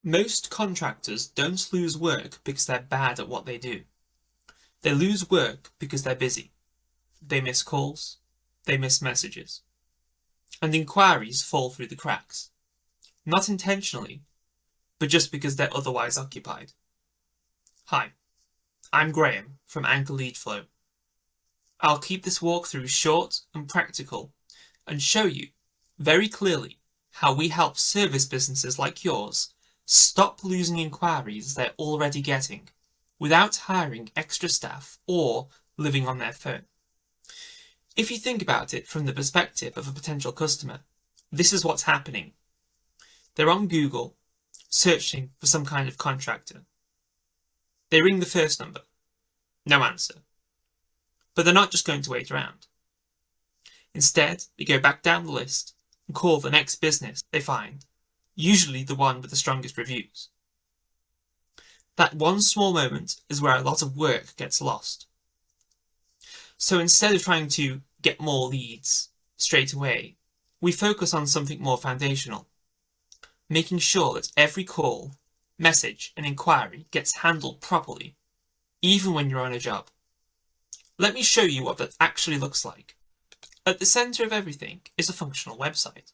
Most contractors don't lose work because they're bad at what they do. They lose work because they're busy. They miss calls. They miss messages. And inquiries fall through the cracks. Not intentionally, but just because they're otherwise occupied. Hi, I'm Graham from Anchor Lead Flow. I'll keep this walkthrough short and practical and show you very clearly how we help service businesses like yours stop losing inquiries they're already getting without hiring extra staff or living on their phone. If you think about it from the perspective of a potential customer, this is what's happening. They're on Google searching for some kind of contractor. They ring the first number. No answer. But they're not just going to wait around. Instead, they go back down the list and call the next business they find, usually the one with the strongest reviews. That one small moment is where a lot of work gets lost. So instead of trying to get more leads straight away, we focus on something more foundational, making sure that every call, message, and inquiry gets handled properly, even when you're on a job. Let me show you what that actually looks like. At the center of everything is a functional website.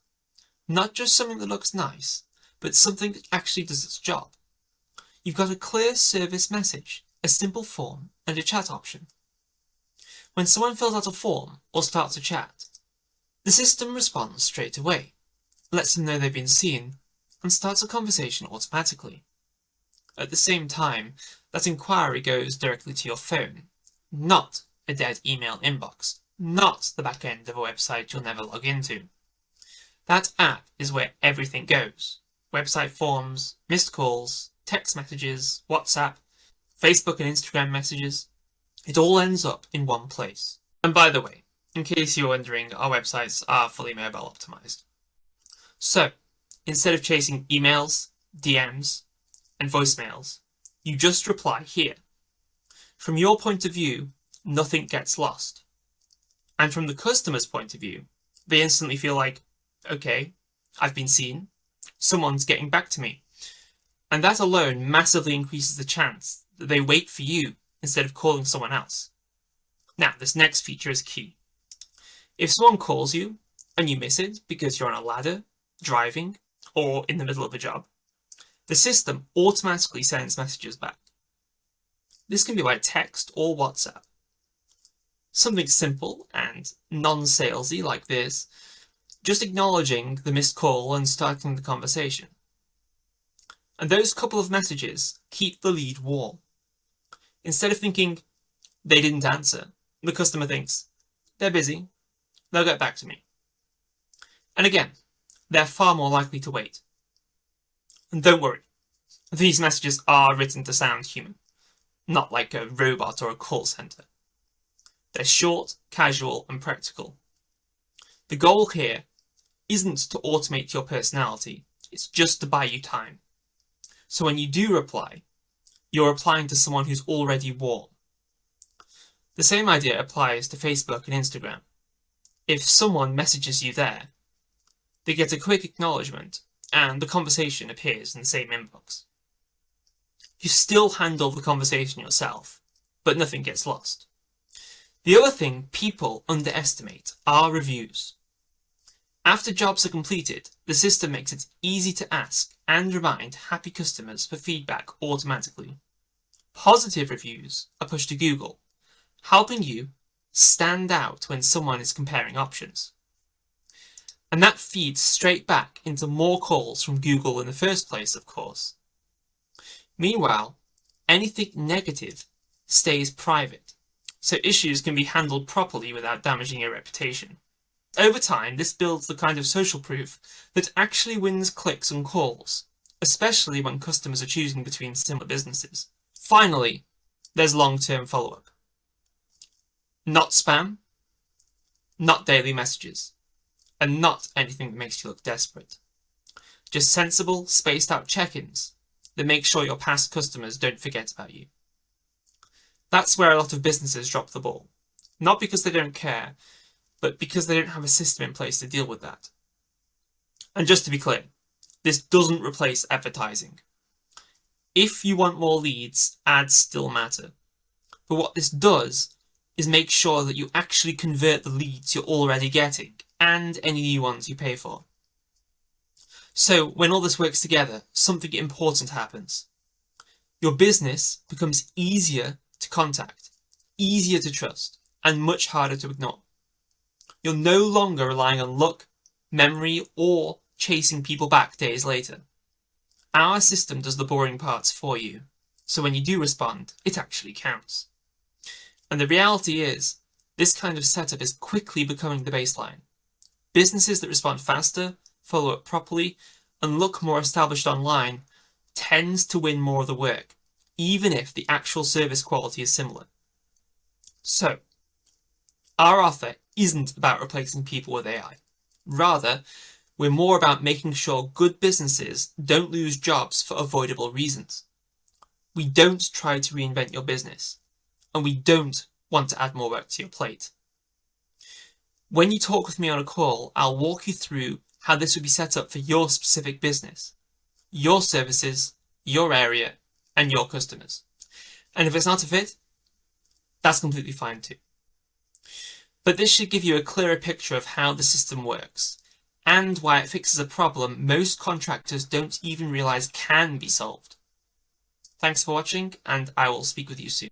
Not just something that looks nice, but something that actually does its job. You've got a clear service message, a simple form, and a chat option. When someone fills out a form or starts a chat, the system responds straight away, lets them know they've been seen, and starts a conversation automatically. At the same time, that inquiry goes directly to your phone, not a dead email inbox, not the back end of a website you'll never log into. That app is where everything goes. Website forms, missed calls, text messages, WhatsApp, Facebook and Instagram messages. It all ends up in one place. And by the way, in case you're wondering, our websites are fully mobile optimized. So, instead of chasing emails, DMs, and voicemails, you just reply here. From your point of view, nothing gets lost. And from the customer's point of view, they instantly feel like, okay, I've been seen, someone's getting back to me. And that alone massively increases the chance that they wait for you instead of calling someone else. Now, this next feature is key. If someone calls you and you miss it because you're on a ladder, driving, or in the middle of a job, the system automatically sends messages back. This can be by text or WhatsApp. Something simple and non-salesy like this, just acknowledging the missed call and starting the conversation. And those couple of messages keep the lead warm. Instead of thinking, they didn't answer, the customer thinks, they're busy, they'll get back to me. And again, they're far more likely to wait. And don't worry, these messages are written to sound human, not like a robot or a call center. They're short, casual, and practical. The goal here isn't to automate your personality, it's just to buy you time. So when you do reply, you're replying to someone who's already warm. The same idea applies to Facebook and Instagram. If someone messages you there, they get a quick acknowledgement and the conversation appears in the same inbox. You still handle the conversation yourself, but nothing gets lost. The other thing people underestimate are reviews. After jobs are completed, the system makes it easy to ask and remind happy customers for feedback automatically. Positive reviews are pushed to Google, helping you stand out when someone is comparing options. And that feeds straight back into more calls from Google in the first place, of course. Meanwhile, anything negative stays private, so issues can be handled properly without damaging your reputation. Over time, this builds the kind of social proof that actually wins clicks and calls, especially when customers are choosing between similar businesses. Finally, there's long-term follow-up. Not spam, not daily messages, and not anything that makes you look desperate. Just sensible, spaced-out check-ins that make sure your past customers don't forget about you. That's where a lot of businesses drop the ball. Not because they don't care, but because they don't have a system in place to deal with that. And just to be clear, this doesn't replace advertising. If you want more leads, ads still matter. But what this does is make sure that you actually convert the leads you're already getting and any new ones you pay for. So when all this works together, something important happens. Your business becomes easier to contact, easier to trust, and much harder to ignore. You're no longer relying on luck, memory, or chasing people back days later. Our system does the boring parts for you, so when you do respond, it actually counts. And the reality is, this kind of setup is quickly becoming the baseline. Businesses that respond faster, follow up properly, and look more established online tends to win more of the work, even if the actual service quality is similar. So, our offer isn't about replacing people with AI. Rather, we're more about making sure good businesses don't lose jobs for avoidable reasons. We don't try to reinvent your business, and we don't want to add more work to your plate. When you talk with me on a call, I'll walk you through how this would be set up for your specific business, your services, your area, and your customers. And if it's not a fit, that's completely fine too. But this should give you a clearer picture of how the system works, and why it fixes a problem most contractors don't even realize can be solved. Thanks for watching, and I will speak with you soon.